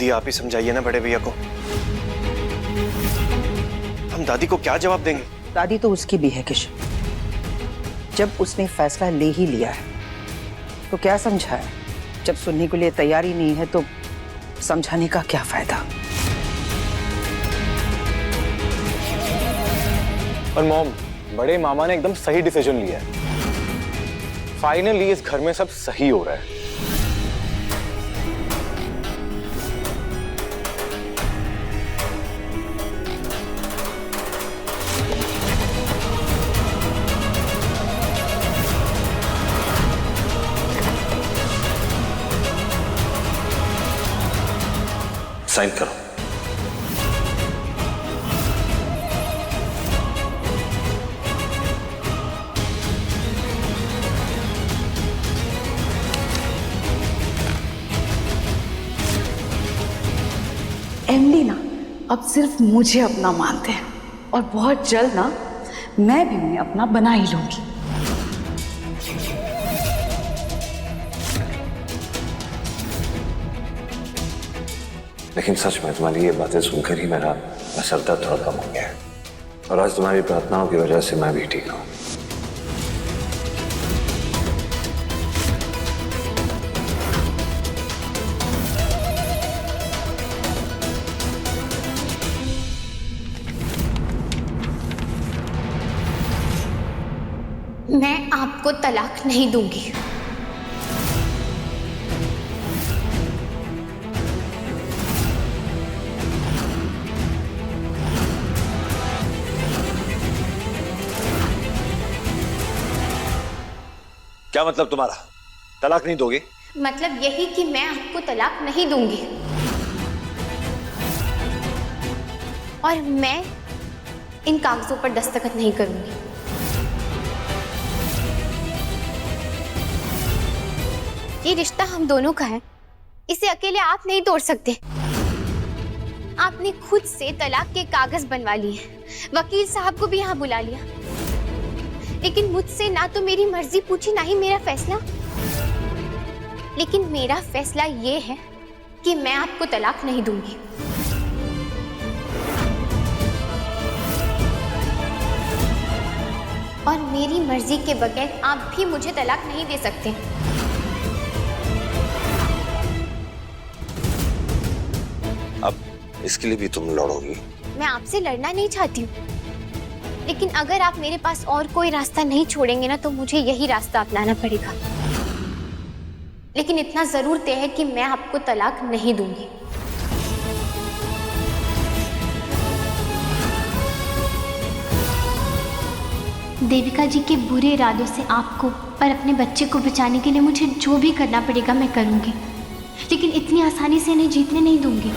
दीदी आप ही समझाइए ना बड़े भैया को। हम दादी को क्या जवाब देंगे? दादी तो उसकी भी है किशन। जब उसने फैसला ले ही लिया है तो क्या समझाए? जब सुनने के लिए तैयार ही नहीं है तो समझाने का क्या फायदा? और मॉम, बड़े मामा ने एकदम सही डिसीजन लिया है। फाइनली इस घर में सब सही हो रहा है। साइन करो। एमडी ना अब सिर्फ मुझे अपना मानते हैं और बहुत जल्द ना मैं भी उन्हें अपना बना ही लूंगी। लेकिन सच में तुम्हारी ये बातें सुनकर ही मेरा सर दर्द थोड़ा कम हो गया है और आज तुम्हारी प्रार्थनाओं की वजह से मैं भी ठीक हूँ। मैं आपको तलाक नहीं दूंगी। क्या मतलब तुम्हारा? तलाक नहीं दोगे? मतलब यही कि मैं आपको तलाक नहीं दूंगी और मैं इन कागजों पर दस्तखत नहीं करूंगी। ये रिश्ता हम दोनों का है, इसे अकेले आप नहीं तोड़ सकते। आपने खुद से तलाक के कागज बनवा लिए, वकील साहब को भी यहाँ बुला लिया, लेकिन मुझसे ना तो मेरी मर्जी पूछी ना ही मेरा फैसला। लेकिन मेरा फैसला ये है कि मैं आपको तलाक नहीं दूंगी। और मेरी मर्जी के बगैर आप भी मुझे तलाक नहीं दे सकते। अब इसके लिए भी तुम लड़ोगी? मैं आपसे लड़ना नहीं चाहती हूँ, लेकिन अगर आप मेरे पास और कोई रास्ता नहीं छोड़ेंगे ना तो मुझे यही रास्ता अपनाना पड़ेगा। लेकिन इतना जरूर तय है कि मैं आपको तलाक नहीं दूंगी। देविका जी के बुरे इरादों से आपको और अपने बच्चे को बचाने के लिए मुझे जो भी करना पड़ेगा मैं करूंगी, लेकिन इतनी आसानी से इन्हें जीतने नहीं दूंगी।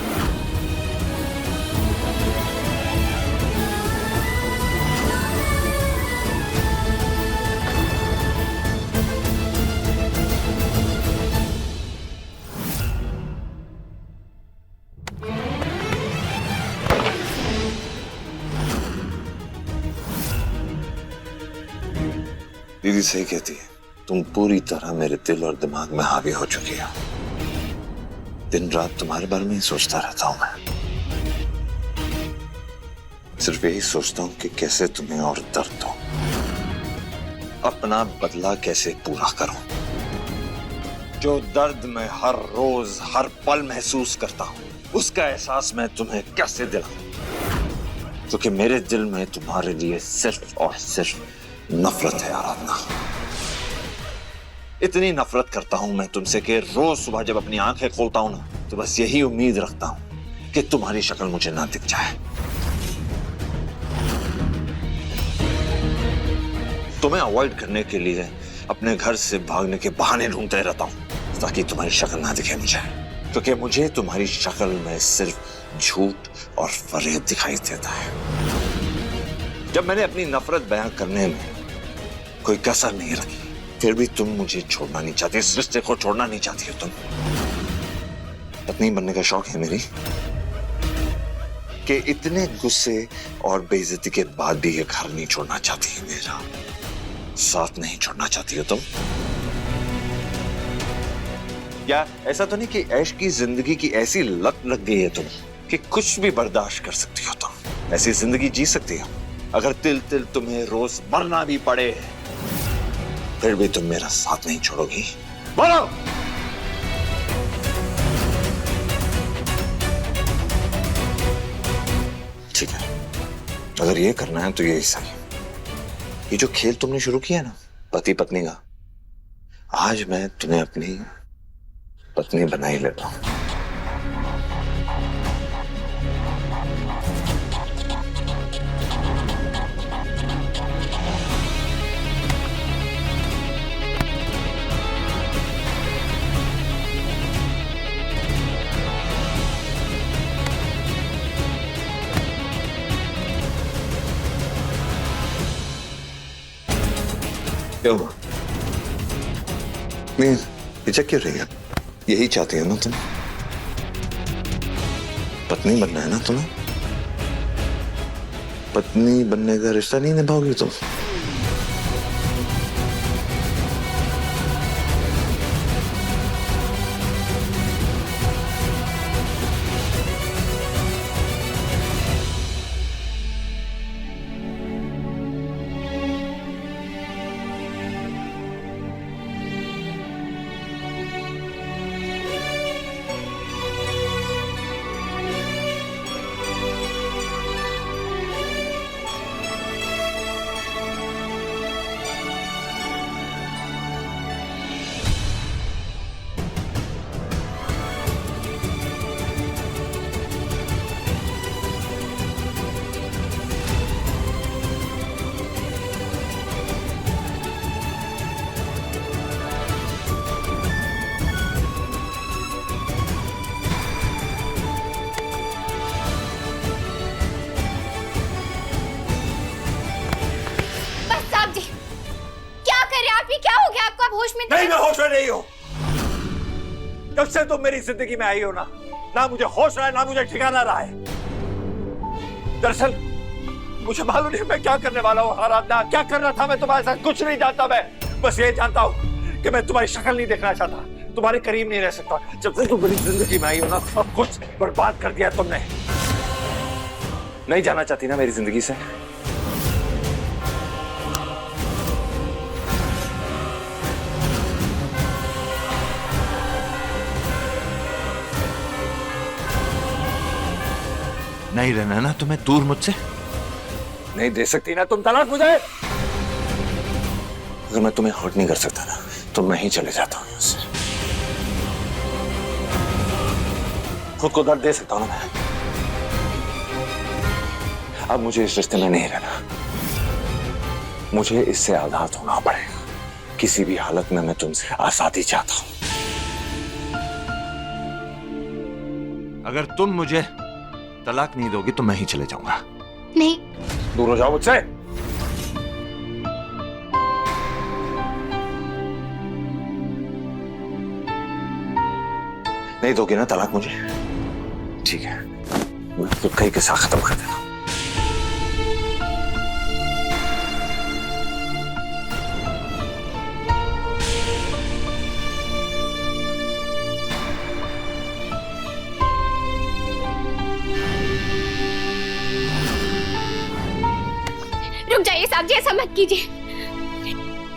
दीदी सही कहती है, तुम पूरी तरह मेरे दिल और दिमाग में हावी हो चुकी हो। दिन रात तुम्हारे बारे में ही सोचता रहता हूं मैं। सिर्फ यही सोचता हूं कि कैसे तुम्हें और दर्द दूं, अपना बदला कैसे पूरा करूं। जो दर्द मैं हर रोज हर पल महसूस करता हूं उसका एहसास मैं तुम्हें कैसे दिलाऊं, क्योंकि मेरे दिल में तुम्हारे लिए सिर्फ और सिर्फ नफरत है आराधना। इतनी नफरत करता हूं मैं तुमसे कि रोज सुबह जब अपनी आंखें खोलता हूं ना तो बस यही उम्मीद रखता हूं कि तुम्हारी शक्ल मुझे ना दिख जाए। तुम्हें अवॉइड करने के लिए अपने घर से भागने के बहाने ढूंढते रहता हूं ताकि तुम्हारी शक्ल ना दिखे मुझे, क्योंकि मुझे तुम्हारी शक्ल में सिर्फ झूठ और फरेब दिखाई देता है। जब मैंने अपनी नफरत बयां करने में कोई कसर नहीं रखी, फिर भी तुम मुझे छोड़ना नहीं चाहती, इस रिश्ते को छोड़ना नहीं चाहती हो तुम। पत्नी बनने का शौक है मेरी कि इतने गुस्से और बेइज्जती के बाद भी ये घर नहीं छोड़ना चाहती, मेरा साथ नहीं छोड़ना चाहती हो तुम। या ऐसा तो नहीं कि ऐश की जिंदगी की ऐसी लत लग गई है तुम कि कुछ भी बर्दाश्त कर सकती हो तुम? ऐसी जिंदगी जी सकती हो? अगर तिल तिल तुम्हें रोज मरना भी पड़े फिर भी तुम मेरा साथ नहीं छोड़ोगी? बोलो। ठीक है, अगर ये करना है तो ये सही। ये जो खेल तुमने शुरू किया ना पति पत्नी का, आज मैं तुम्हें अपनी पत्नी बना ही लेता हूं। क्या हुआ? नहीं, हिचक क्यों रही है? यही चाहती है ना तुम? पत्नी बनना है ना तुम्हें? पत्नी बनने का रिश्ता नहीं निभाओगी तुम? नहीं, मैं होश में नहीं हूं। जब से तुम मेरी जिंदगी में आई हो ना मुझे होश रहा है ना मुझे ठिकाना रहा है। दरअसल मुझे मालूम नहीं मैं क्या करने वाला हूँ। आराधना, क्या करना था मैं तुम्हारे साथ कुछ नहीं जानता। मैं बस ये जानता हूँ कि मैं तुम्हारी शक्ल नहीं देखना चाहता, तुम्हारे करीब नहीं रह सकता। जब से तुम मेरी जिंदगी में आई हो ना सब कुछ बर्बाद कर दिया तुमने। नहीं जाना चाहती ना मेरी जिंदगी से? नहीं रहना है ना तुम्हें दूर मुझसे? नहीं दे सकती ना तुम तलाक मुझे? अगर मैं तुम्हें हर्ट नहीं कर सकता ना तो मैं ही चले जाता हूं यहाँ से। खुद को दर्द दे सकता हूं ना मैं। अब मुझे इस रिश्ते में नहीं रहना, मुझे इससे आजाद होना पड़ेगा। किसी भी हालत में मैं तुमसे आजादी चाहता हूं। अगर तुम मुझे तलाक नहीं दोगी तो मैं ही चले जाऊंगा। नहीं, दूर हो जाओ मुझसे। नहीं दोगी ना तलाक मुझे? ठीक है, मैं तो कहीं के साथ खत्म कर देना। रुक जाइए साहब जी, ऐसा मत कीजिए।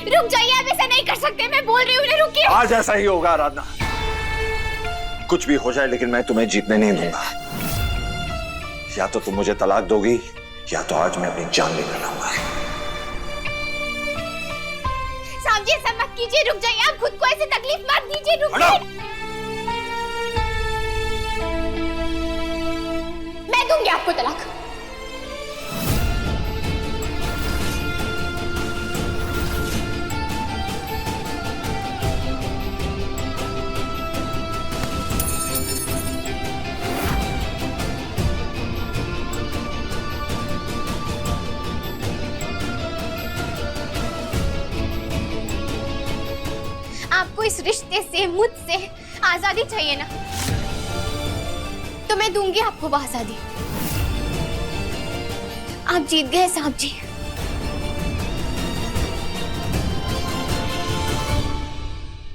रुक जाइए, आप ऐसा नहीं कर सकते। मैं बोल रही हूँ ना, रुकिए। आज ऐसा ही होगा आराधना, कुछ भी हो जाए लेकिन मैं तुम्हें जीतने नहीं दूंगा। या तो तुम मुझे तलाक दोगी या तो आज मैं अपनी जान लेकर लाऊंगा। साहब जी ऐसा मत कीजिए, रुक जाइए। आप खुद को ऐसे तकलीफ मत दीजिए, रुकिए। मैं दूंगी आपको तलाक। आपको इस रिश्ते से, मुझसे आजादी चाहिए ना, तो मैं दूंगी आपको वो आजादी। आप जीत गए साहब जी।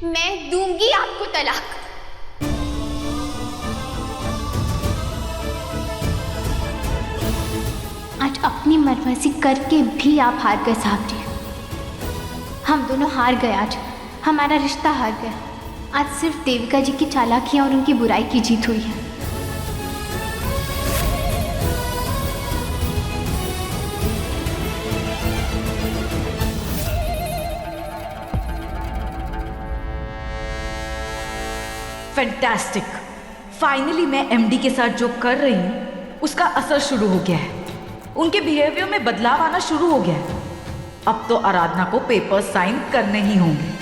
मैं दूंगी आपको तलाक। अपनी मर्जी करके भी आप हार गए साहब जी। हम दोनों हार गए आज, हमारा रिश्ता हार गया। आज सिर्फ देविका जी की चालाकियां और उनकी बुराई की जीत हुई है। फैंटास्टिक। फाइनली मैं एमडी के साथ जो कर रही हूँ उसका असर शुरू हो गया है। उनके बिहेवियर में बदलाव आना शुरू हो गया है। अब तो आराधना को पेपर साइन करने ही होंगे।